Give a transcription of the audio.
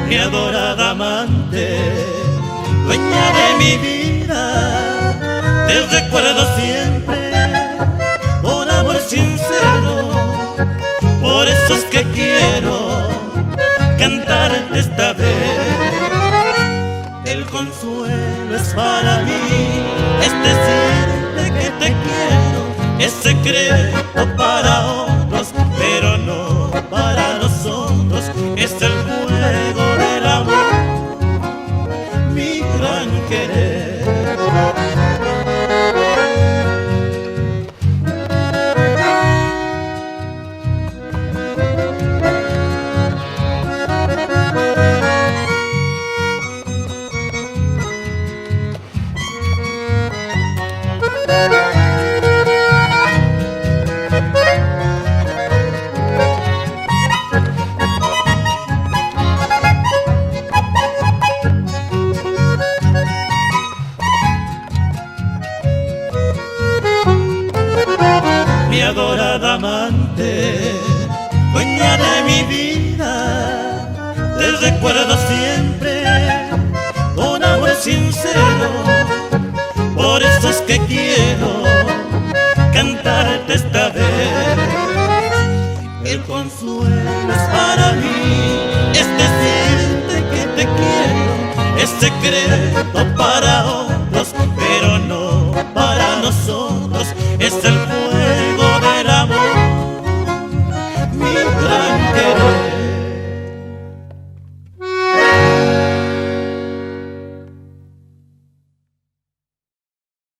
mi adorada amante, dueña de mi vida. Te recuerdo siempre con amor sincero, por eso es que quiero cantarte esta vez. El consuelo es para mí, es decirte que te quiero, es secreto para otros, pero no para nosotros. Es el fuego del amor, mi gran querer. Mi adorada amante, dueña de mi vida, te recuerdo siempre con amor sincero, por eso es que quiero cantarte esta vez. El consuelo es para mí, es decirte que te quiero, es